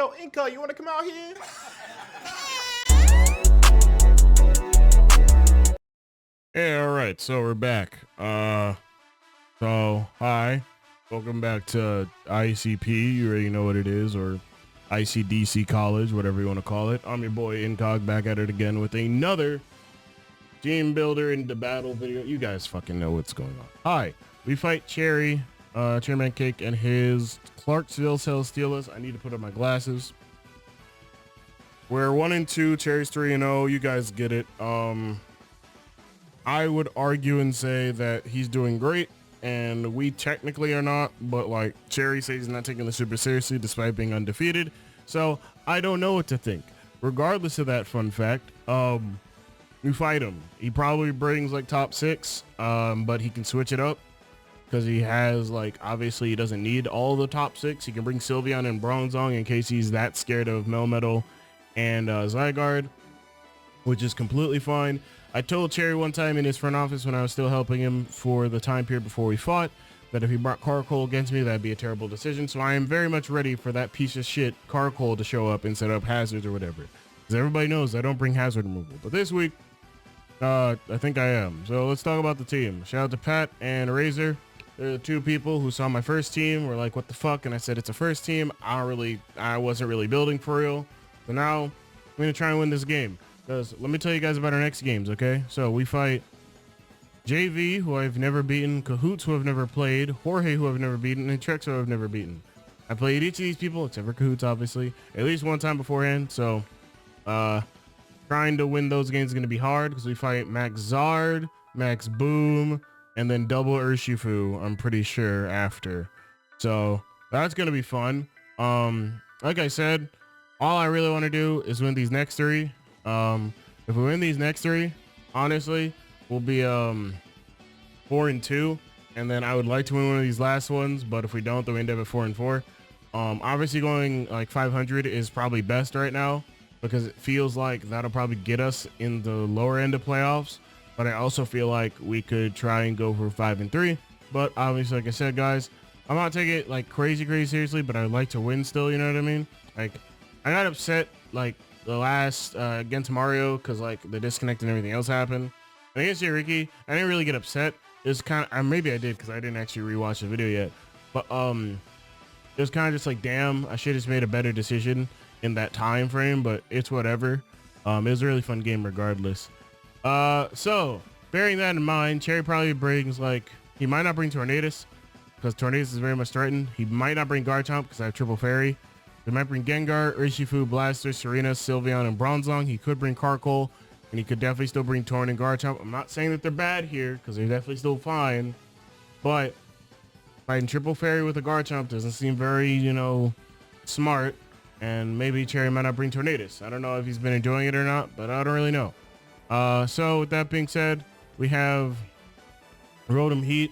Yo, Inca, you want to come out here? Hey, all right, so we're back. Hi, welcome back to ICP. You already know what it is, or ICDC College, whatever you want to call it. I'm your boy Incog, back at it again with another team builder into battle video. You guys fucking know what's going on. Hi, we fight Cherry, Chairman Cake, and his Clarksville Steelers. I need to put on my glasses. We're 1-2, Cherry's 3-0. You guys get it. I would argue and say that he's doing great, and we technically are not, but like Cherry says he's not taking this super seriously despite being undefeated. So I don't know what to think. Regardless of that fun fact, we fight him. He probably brings like top 6, but he can switch it up because he has like, obviously he doesn't need all the top 6. He can bring Sylveon and Bronzong in case he's that scared of Melmetal and Zygarde, which is completely fine. I told Cherry one time in his front office when I was still helping him for the time period before we fought that if he brought Carkol against me, that'd be a terrible decision. So I am very much ready for that piece of shit Carkol to show up and set up hazards or whatever. Because everybody knows I don't bring hazard removal. But this week, I think I am. So let's talk about the team. Shout out to Pat and Razor. They're the two people who saw my first team. Were like, what the fuck? And I said, it's a first team. I wasn't really building for real. So now I'm going to try and win this game. Because let me tell you guys about our next games, okay? So we fight JV, who I've never beaten, Cahoots, who I've never played, Jorge, who I've never beaten, and Trex, who I've never beaten. I played each of these people, except for Cahoots, obviously, at least one time beforehand. So trying to win those games is going to be hard because we fight Max Zard, Max Boom, and then double Urshifu, I'm pretty sure, after. So that's going to be fun. Like I said, all I really want to do is win these next 3. If we win these next 3, honestly, we'll be 4-2, and then I would like to win one of these last ones, but if we don't, then we end up at 4-4. Obviously going like 500 is probably best right now because it feels like that'll probably get us in the lower end of playoffs, but I also feel like we could try and go for 5-3. But obviously, like I said, guys, I'm not taking it like crazy seriously, but I'd like to win still, you know what I mean? Like, I got upset like the last against Mario because like the disconnect and everything else happened. And against Ricky, I didn't really get upset. It was kind of, maybe I did because I didn't actually rewatch the video yet, but it was kind of just like, damn, I should have just made a better decision in that time frame, but it's whatever. It was a really fun game regardless. So bearing that in mind, Cherry probably brings like, he might not bring Tornadus because Tornadus is very much threatened. He might not bring Garchomp because I have triple fairy. He might bring Gengar, Urshifu, Blaster, Serena, Sylveon, and Bronzong. He could bring Carkol, and he could definitely still bring Torn and Garchomp. I'm not saying that they're bad here, because they're definitely still fine, but fighting Triple Fairy with a Garchomp doesn't seem very, you know, smart, and maybe Cherry might not bring Tornadus. I don't know if he's been enjoying it or not, but I don't really know. So with that being said, we have Rotom Heat.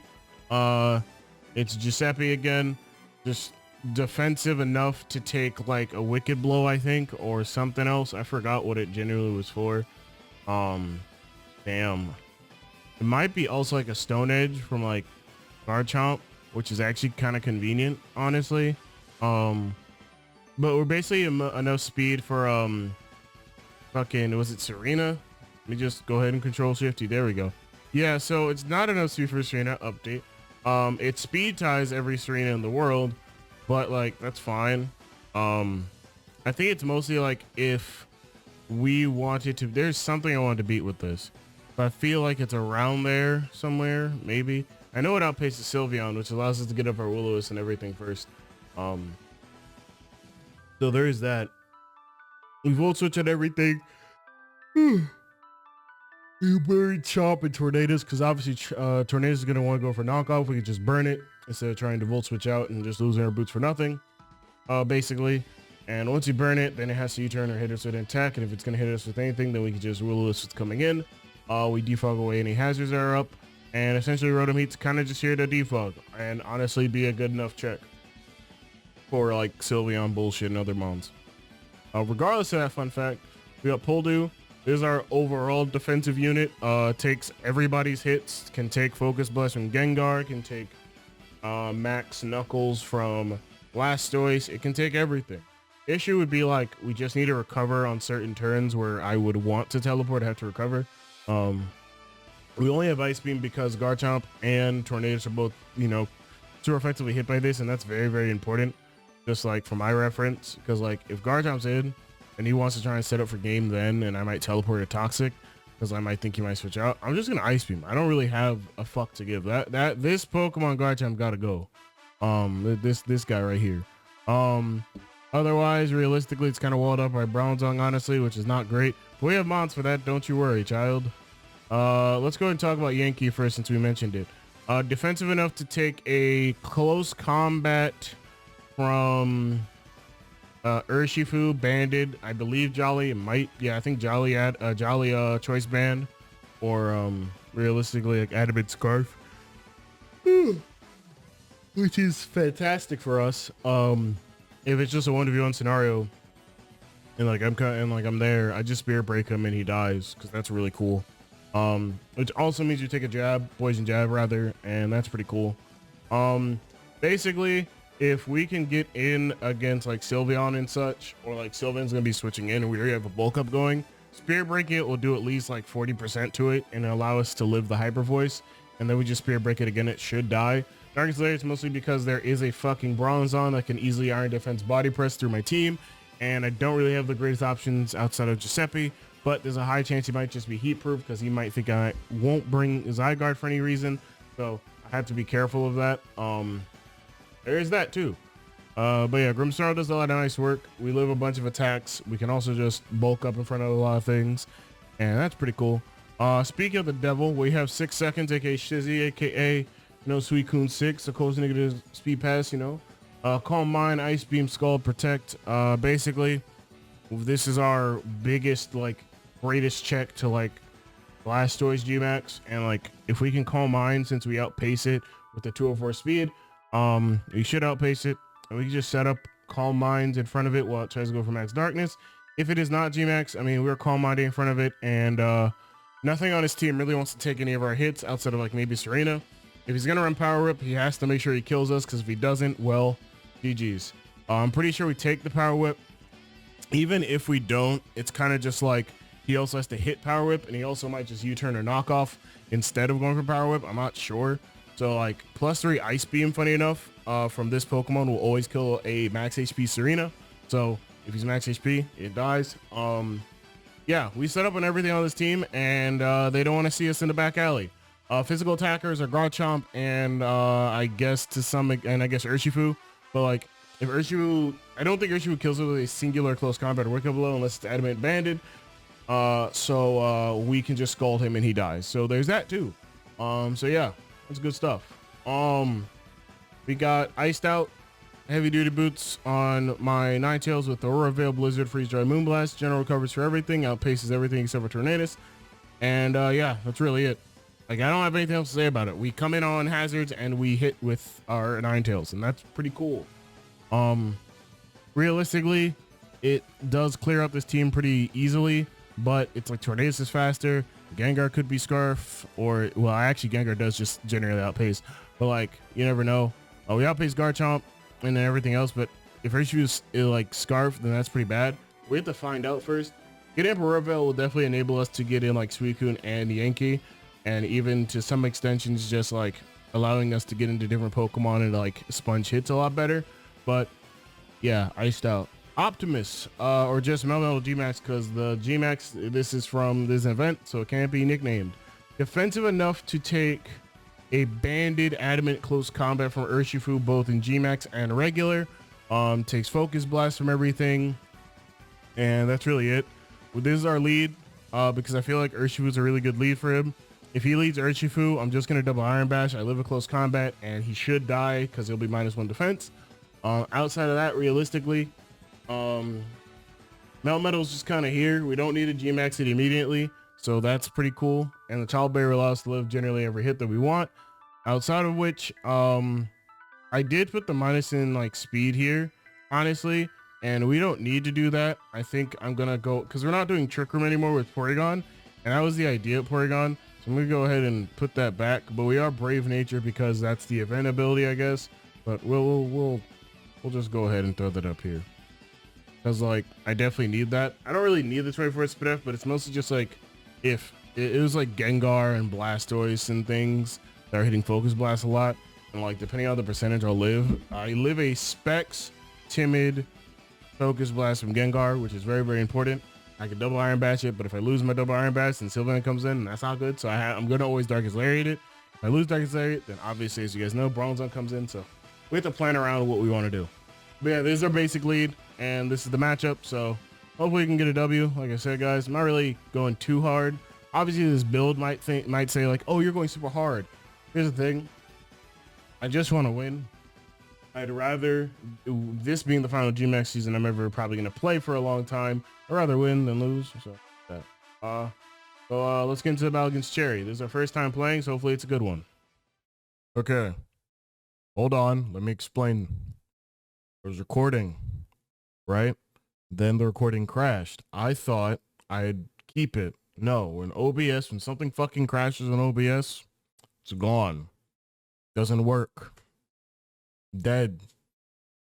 It's Giuseppe again, just defensive enough to take like a Wicked Blow, I think, or something else. I forgot what it generally was for. Damn, it might be also like a Stone Edge from like Garchomp, which is actually kind of convenient, honestly. But we're basically enough speed for fucking, was it Serena? Let me just go ahead and control shifty. There we go. Yeah, so it's not enough speed for Serena update. It speed ties every Serena in the world, but like that's fine. I think it's mostly like if we wanted to, there's something I wanted to beat with this, but I feel like it's around there somewhere. Maybe I know it outpaces Sylveon, which allows us to get up our Will-O-Wisp and everything first. So there is that. We Volt Switch on everything. You bury Chomp and Tornadus because obviously Tornadus is gonna want to go for knockoff. We could just burn it instead of trying to Volt Switch out and just losing our boots for nothing, basically. And once you burn it, then it has to U-turn or hit us with an attack. And if it's gonna hit us with anything, then we can just rule this what's coming in. We defog away any hazards that are up, and essentially Rotom Heat's kind of just here to defog and honestly be a good enough check for like Sylveon bullshit and other mons. Regardless of that fun fact, we got Poldu. This is our overall defensive unit. Takes everybody's hits, can take Focus Blast from Gengar, can take Max Knuckles from Blastoise. It can take everything. Issue would be like we just need to recover on certain turns where I would want to teleport, have to recover. We only have Ice Beam because Garchomp and Tornadus are both, you know, super effectively hit by this, and that's very, very important. Just like for my reference, because like if Garchomp's in and he wants to try and set up for game then, and I might teleport a Toxic because I might think he might switch out, I'm just gonna Ice Beam. I don't really have a fuck to give. This Pokemon Garchomp gotta go. This guy right here. Otherwise, realistically, it's kind of walled up by Bronzong, honestly, which is not great. But we have Mons for that, don't you worry, child. Let's go ahead and talk about Yankee first since we mentioned it. Defensive enough to take a close combat from Urshifu, Banded, I believe Jolly, I think Jolly Choice Band, or realistically like Adamant Scarf, which is fantastic for us. If it's just a 1v1 scenario and like I'm there, I just Spirit Break him and he dies, because that's really cool. Which also means you take a jab, poison jab rather, and that's pretty cool. Basically, if we can get in against like Sylveon and such, or like Sylveon's gonna be switching in and we already have a bulk up going, Spirit Breaking it will do at least like 40% to it and allow us to live the Hyper Voice, and then we just Spirit Break it again, it should die. Darkest Lair, it's mostly because there is a fucking Bronzong that can easily Iron Defense Body Press through my team, and I don't really have the greatest options outside of Giuseppe, but there's a high chance he might just be heat proof because he might think I won't bring his Zygarde for any reason, so I have to be careful of that. There is that too. But yeah, Grimmsnarl does a lot of nice work. We live a bunch of attacks. We can also just bulk up in front of a lot of things, and that's pretty cool. Speaking of the devil, we have 6 seconds, aka Shizzy, aka Suicune 6, so close negative speed pass, Calm Mind, Ice Beam, Skull, Protect. Basically, this is our biggest, like, greatest check to like Blastoise Gmax, and like if we can Calm Mind since we outpace it with the 204 speed, we should outpace it, and we can just set up Calm Minds in front of it while it tries to go for Max Darkness. If it is not Gmax, I mean, we're Calm Minding in front of it, and nothing on his team really wants to take any of our hits outside of like maybe Serena. If he's gonna run Power Whip, he has to make sure he kills us, because if he doesn't, well, GG's. I'm pretty sure we take the Power Whip. Even if we don't, it's kind of just like he also has to hit Power Whip, and he also might just U-turn or knock off instead of going for Power Whip. I'm not sure. So like +3 Ice Beam, funny enough, from this Pokemon will always kill a max HP Serena. So if he's max HP, it dies. Yeah, we set up on everything on this team, and they don't want to see us in the back alley. Physical attackers are Garchomp and I guess Urshifu, but like if Urshifu, I don't think Urshifu kills it with a singular close combat or wake up blow unless it's Adamant Banded. So we can just Scald him and he dies. So there's that too. So yeah, that's good stuff. We got Iced Out, Heavy Duty Boots on my Ninetales with Aurora Veil, Blizzard, Freeze Dry, Moonblast. General covers for everything, outpaces everything except for Tornadus. And yeah, that's really it. Like, I don't have anything else to say about it. We come in on hazards and we hit with our Ninetales, and that's pretty cool. Realistically, it does clear up this team pretty easily, but it's like Tornadus is faster. Gengar could be Scarf, or, well, actually Gengar does just generally outpace, but like, you never know. We outpace Garchomp and then everything else, but if Urshifu is like Scarf, then that's pretty bad. We have to find out first. Getting Aurora Veil will definitely enable us to get in like Suicune and Yankee, and even to some extensions just like allowing us to get into different Pokemon and like sponge hits a lot better. But yeah, Iced Out. Optimus, or just Melmetal Gmax, because the Gmax, this is from this event, so it can't be nicknamed. Defensive enough to take a Banded Adamant close combat from Urshifu, both in Gmax and regular. Takes Focus Blast from everything, and that's really it. Well, this is our lead, because I feel like Urshifu is a really good lead for him. If he leads Urshifu, I'm just going to double Iron Bash. I live a close combat, and he should die because he'll be -1 defense. Outside of that, realistically, Melmetal's just kind of here. We don't need to Gmax it immediately, so that's pretty cool. And the Child Barrier allows us to live generally every hit that we want. Outside of which, I did put the minus in like speed here, honestly, and we don't need to do that. I think I'm going to go, because we're not doing Trick Room anymore with Porygon, and that was the idea of Porygon. So I'm gonna go ahead and put that back, but we are Brave Nature because that's the event ability, I guess. But we'll just go ahead and throw that up here. because like I definitely need that. I don't really need the 24 SPF, but it's mostly just like if it was like Gengar and Blastoise and things that are hitting Focus Blast a lot, and like depending on the percentage I live a Specs timid Focus Blast from Gengar, which is very, very important. I can double Iron Bash it, but if I lose my double Iron Bash, then Sylveon comes in, and that's not good. So I'm gonna always Darkest Lariat it. If I lose Darkest Lariat, then obviously, as you guys know, Bronzong comes in. So we have to plan around what we want to do. But yeah, this is our basic lead, and this is the matchup. So hopefully we can get a W. Like I said, guys, I'm not really going too hard. Obviously, this build might say like, oh, you're going super hard. Here's the thing. I just want to win. I'd rather, this being the final GMAX season I'm ever probably going to play for a long time, I'd rather win than lose. So let's get into the battle against Cherry. This is our first time playing, so hopefully it's a good one. Okay. Hold on. Let me explain. I was recording, right? Then the recording crashed. I thought I'd keep it. No, when OBS, when something fucking crashes on OBS, it's gone. Doesn't work. Dead.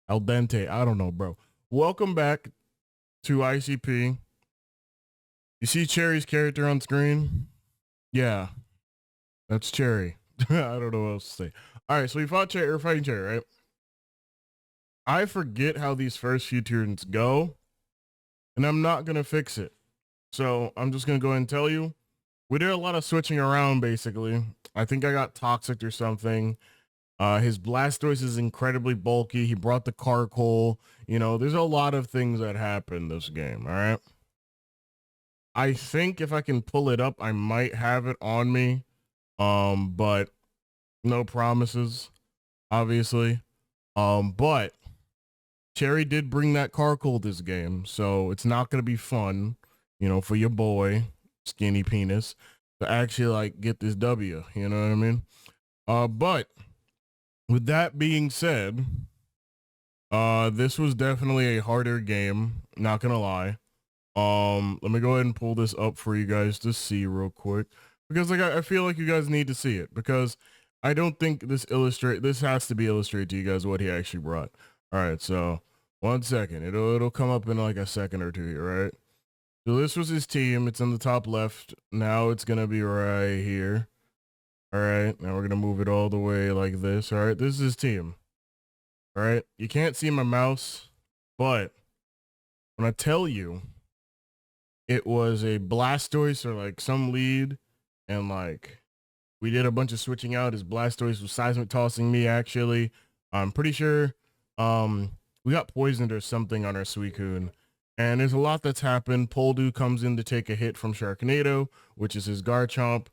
Al dente. I don't know, bro. Welcome back to ICP. You see Cherry's character on screen? Yeah. That's Cherry. I don't know what else to say. All right, so we fought Cherry, we're fighting Cherry, right? I forget how these first few turns go, and I'm not going to fix it. So I'm just going to go ahead and tell you. We did a lot of switching around, basically. I think I got Toxic or something. His Blastoise is incredibly bulky. He brought the Carkol. You know, there's a lot of things that happen this game, all right? I think if I can pull it up, I might have it on me. But no promises, obviously. But Cherry did bring that Carkol this game, so it's not going to be fun, you know, for your boy, Skinny Penis, to actually, like, get this W, you know what I mean? But with that being said, this was definitely a harder game, not gonna lie. Let me go ahead and pull this up for you guys to see real quick, because like I feel like you guys need to see it, because I don't think this has to be illustrated to you guys what he actually brought. All right, so 1 second, it'll come up in like a second or two here, right? So this was his team. It's in the top left. Now it's gonna be right here. All right, now we're gonna move it all the way like this. All right, this is his team. All right, you can't see my mouse, but when I tell you it was a Blastoise or like some lead, and like we did a bunch of switching out. His Blastoise was seismic tossing me, actually. I'm pretty sure we got poisoned or something on our Suicune. And there's a lot that's happened. Poldu comes in to take a hit from Sharknado, which is his Garchomp.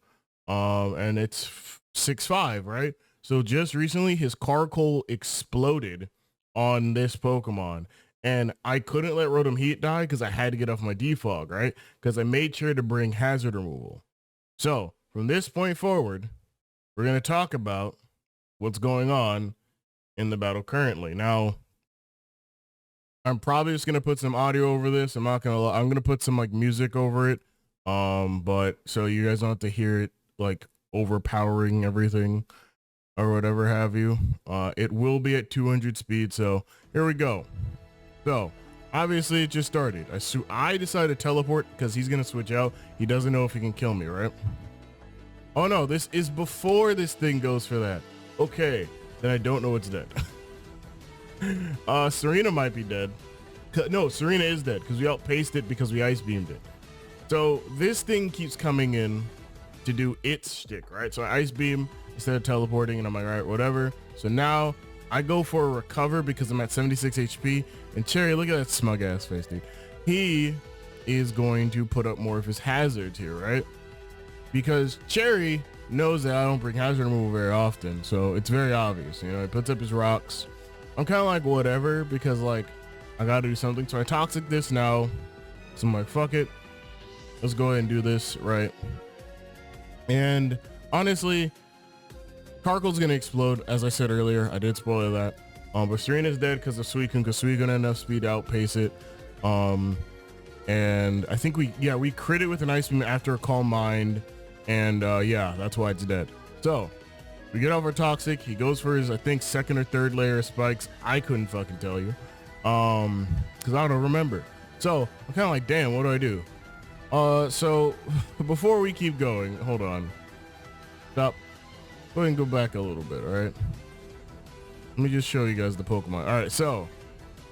And it's 6-5, right? So just recently his Carkol exploded on this Pokemon, and I couldn't let Rotom Heat die because I had to get off my defog, right? Because I made sure to bring hazard removal. So from this point forward, we're going to talk about what's going on in the battle currently. Now, I'm probably just going to put some audio over this. I'm not going to, I'm going to put some like music over it. But so you guys don't have to hear it like overpowering everything or whatever have you. It will be at 200 speed. So here we go. So obviously it just started. I decided to teleport because he's going to switch out. He doesn't know if he can kill me, right? Oh no, this is before this thing goes for that. Okay, then I don't know what's dead. Serena might be dead. No, Serena is dead because we outpaced it because we ice beamed it. So this thing keeps coming in to do its shtick, right? So I ice beam instead of teleporting, and I'm like, all right, whatever. So now I go for a recover because I'm at 76 HP. And Cherry, look at that smug ass face, dude. He is going to put up more of his hazards here, right? Because Cherry knows that I don't bring hazard removal very often, so it's very obvious. You know, he puts up his rocks. I'm kind of like, whatever, because like I gotta do something. So I toxic this now. So I'm like, fuck it. Let's go ahead and do this, right? And honestly, Carkol's gonna explode, as I said earlier. I did spoil that. But Serena's dead because of Suicune, because Suicune had enough speed to outpace it. And I think we crit it with an Ice Beam after a Calm Mind. And yeah, that's why it's dead. So we get off our Toxic. He goes for his, I think, second or third layer of spikes. I couldn't fucking tell you. Because I don't remember. So I'm kind of like, damn, what do I do? So before we keep going, hold on. Stop. Go ahead and go back a little bit, all right? Let me just show you guys the Pokemon. All right, so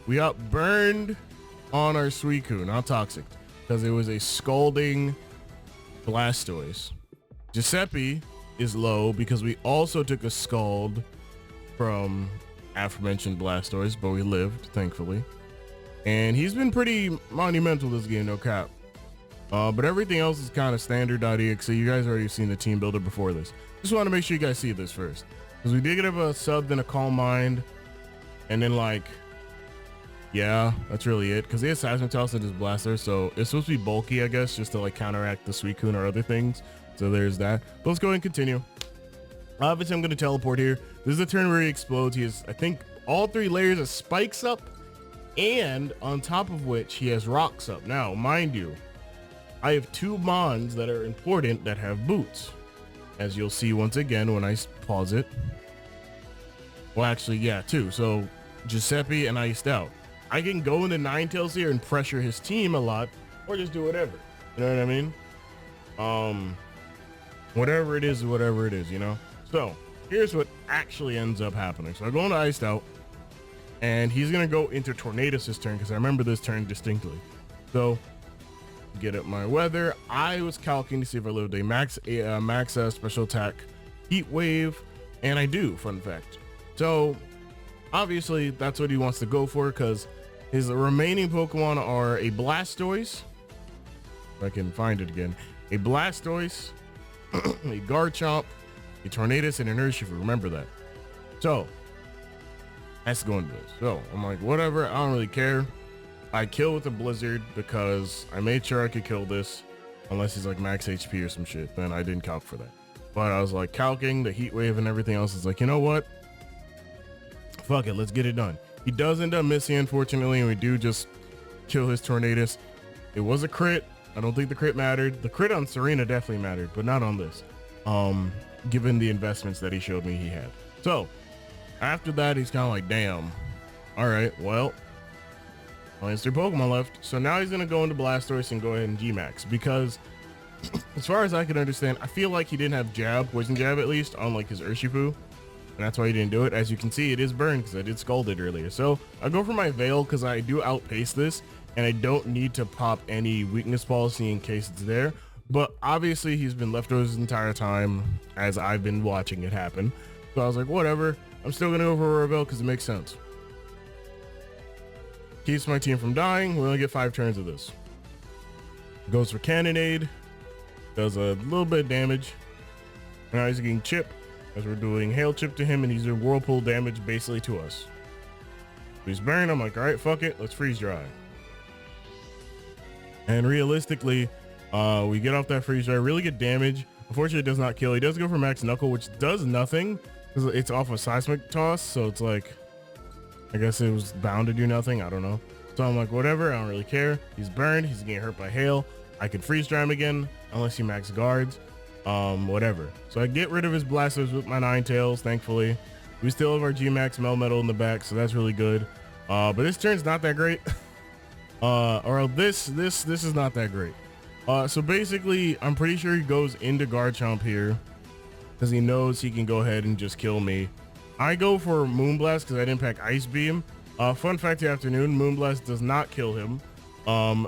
we got burned on our Suicune, not toxic, because it was a scalding Blastoise. Giuseppe is low because we also took a scald from aforementioned Blastoise, but we lived, thankfully. And he's been pretty monumental this game, no cap. But everything else is kind of standard.exe. You guys already seen the team builder before this. Just want to make sure you guys see this first. Because we did get a sub, then a Calm Mind. And then like, yeah, that's really it. Because he has Seismitoss and his Blaster. So it's supposed to be bulky, I guess, just to like counteract the Suicune or other things. So there's that. But let's go ahead and continue. Obviously, I'm going to teleport here. This is the turn where he explodes. He has, I think, all 3 layers of spikes up. And on top of which he has rocks up. Now, mind you, I have 2 Mons that are important that have boots, as you'll see once again when I pause it. Well, actually, yeah, 2. So Giuseppe and Iced Out. I can go into Ninetales here and pressure his team a lot, or just do whatever. You know what I mean? Whatever it is, you know? So here's what actually ends up happening. So I go into Iced Out, and he's gonna go into Tornadus this turn because I remember this turn distinctly. So get up my weather. I was calculating to see if I lived a max special attack Heat Wave, and I do, fun fact. So obviously that's what he wants to go for because his remaining Pokemon are a Blastoise, if I can find it again, a Blastoise, a Garchomp, a Tornadus, and an Urshifu. Remember that. So that's going to this. So I'm like, whatever, I don't really care. I kill with a Blizzard because I made sure I could kill this unless he's like max HP or some shit. Then I didn't calc for that. But I was like calcing the Heat Wave and everything else. Is like, you know what? Fuck it, let's get it done. He does end up missing, unfortunately, and we do just kill his Tornadus. It was a crit. I don't think the crit mattered. The crit on Serena definitely mattered, but not on this. Given the investments that he showed me he had. So after that, he's kind of like, damn. All right, well, only 3 Pokemon left. So now he's gonna go into Blastoise and go ahead and G-Max because as far as I can understand, I feel like he didn't have jab, poison jab at least, on like his Urshifu. And that's why he didn't do it. As you can see, it is burned because I did scalded earlier. So I go for my Veil because I do outpace this and I don't need to pop any weakness policy in case it's there. But obviously he's been leftovers his entire time as I've been watching it happen. So I was like, whatever, I'm still gonna go for a Veil because it makes sense. Keeps my team from dying. We only get 5 turns of this. Goes for Cannonade. Does a little bit of damage. Now he's getting Chip as we're doing Hail Chip to him, and he's doing Whirlpool damage basically to us. He's burned. I'm like, all right, fuck it. Let's freeze dry. And realistically, we get off that freeze dry, really good damage. Unfortunately, it does not kill. He does go for Max Knuckle, which does nothing because it's off a Seismic Toss. So it's like, I guess it was bound to do nothing. I don't know. So I'm like, whatever. I don't really care. He's burned. He's getting hurt by hail. I could freeze dry him again unless he max guards. Whatever. So I get rid of his Blasters with my Ninetales. Thankfully, we still have our G-Max Melmetal in the back, so that's really good. But this turn's not that great. Or this is not that great. So basically, I'm pretty sure he goes into Garchomp here because he knows he can go ahead and just kill me. I go for Moonblast because I didn't pack Ice Beam. Fun fact of the afternoon, Moonblast does not kill him.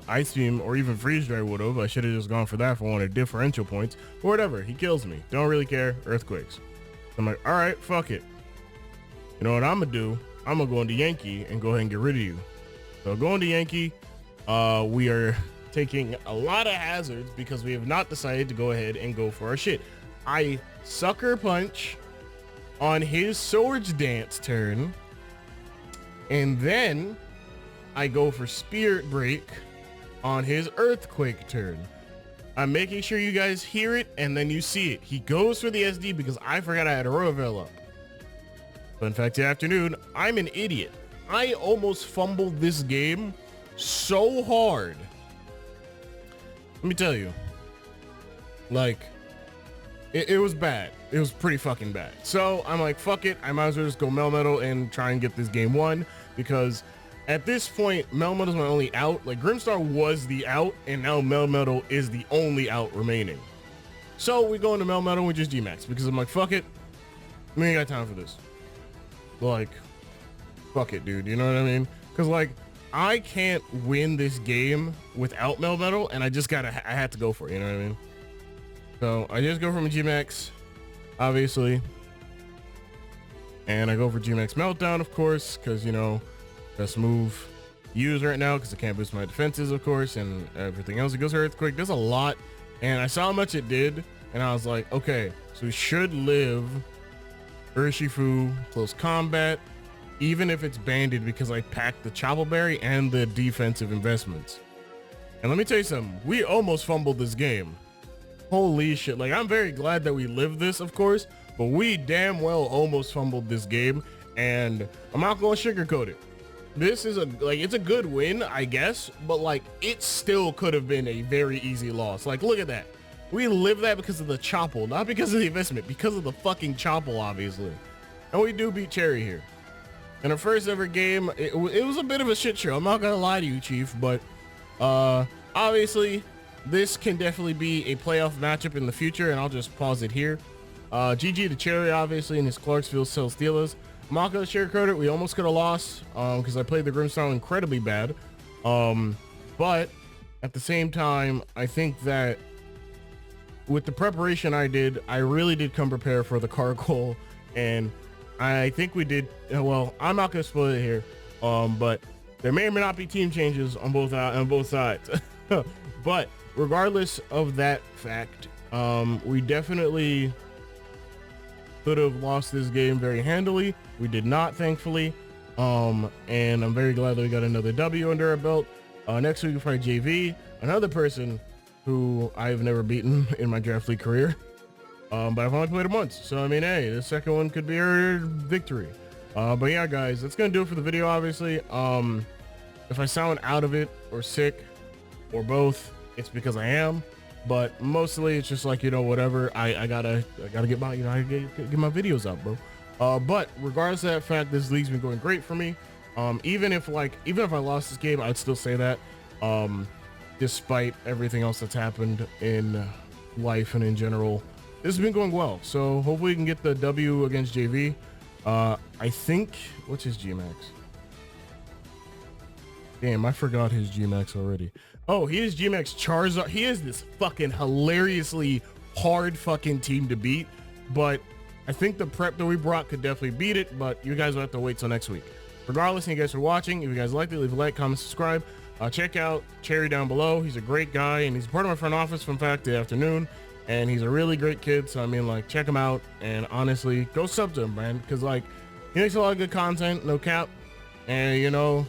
Ice Beam or even Freeze Dry would have. I should have just gone for that if I wanted differential points. But whatever, he kills me. Don't really care. Earthquakes. I'm like, all right, fuck it. You know what I'm gonna do? I'm gonna go into Yankee and go ahead and get rid of you. So going to Yankee, we are taking a lot of hazards because we have not decided to go ahead and go for our shit. I Sucker Punch on his Swords Dance turn, and then I go for Spirit Break on his Earthquake turn. I'm making sure you guys hear it and then you see it. He goes for the SD because I forgot I had a Royal up. Fun fact of the afternoon, I'm an idiot. I almost fumbled this game so hard. Let me tell you, like, it was bad. It was pretty fucking bad. So I'm like, fuck it. I might as well just go Melmetal and try and get this game won because At this point, Melmetal's my only out. Like, Grimstar was the out, and now Melmetal is the only out remaining. So we go into Melmetal with just G-Max because I'm like, fuck it. We ain't got time for this. Like, fuck it, dude. You know what I mean? Because, like, I can't win this game without Melmetal, and I had to go for it. You know what I mean? So I just go from a G-Max, obviously. And I go for G-Max Meltdown, of course, because, you know, best move use right now because I can't boost my defenses, of course, and everything else. It goes for Earthquake. Does a lot. And I saw how much it did, and I was like, okay, so we should live Urshifu close combat, even if it's banded, because I packed the Chapel Berry and the defensive investments. And let me tell you something, we almost fumbled this game. Holy shit. Like, I'm very glad that we lived this, of course, but we damn well almost fumbled this game, and I'm not gonna sugarcoat it. This is it's a good win, I guess, but like, it still could have been a very easy loss. Like, look at that. We lived that because of the Chopple, not because of the investment, because of the fucking Chopple, obviously. And we do beat Cherry here. In our first ever game, it was a bit of a shit show. I'm not gonna lie to you, Chief, but obviously, this can definitely be a playoff matchup in the future, and I'll just pause it here. GG to Cherry, obviously, and his Clarksville Cell Steelers. I'm not gonna sugarcoat it. We almost could have lost because I played the Grimstyle incredibly bad. But at the same time, I think that with the preparation I did, I really did come prepared for the Cargoal, and I think we did well. I'm not gonna spoil it here, but there may or may not be team changes on both sides. But regardless of that fact, we definitely could have lost this game very handily. We did not, thankfully, and I'm very glad that we got another W under our belt. Next week we fight JV, another person who I've never beaten in my draft league career, but I've only played him once, so I mean, hey, the second one could be our victory. But yeah, guys, that's gonna do it for the video. Obviously, if I sound out of it or sick or both, it's because I am, but mostly it's just like, you know, whatever. I gotta get my, you know, I get my videos out, bro. But regardless of that fact, this league's been going great for me. Even if I lost this game, I'd still say that, despite everything else that's happened in life and in general, this has been going well. So hopefully we can get the W against JV. I think, what's his Gmax? Damn, I forgot his Gmax already. Oh, he is Gmax Charizard. He is this fucking hilariously hard fucking team to beat, but I think the prep that we brought could definitely beat it, but you guys will have to wait till next week. Regardless, thank you guys for watching. If you guys liked it, leave a like, comment, subscribe. Check out Cherry down below. He's a great guy, and he's part of my front office, from fact, the afternoon, and he's a really great kid. So I mean, like, check him out, and honestly, go sub to him, man, because like, he makes a lot of good content, no cap, and you know,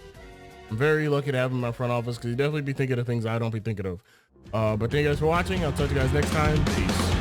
I'm very lucky to have him in my front office because he definitely be thinking of things I don't be thinking of. But thank you guys for watching. I'll talk to you guys next time. Peace.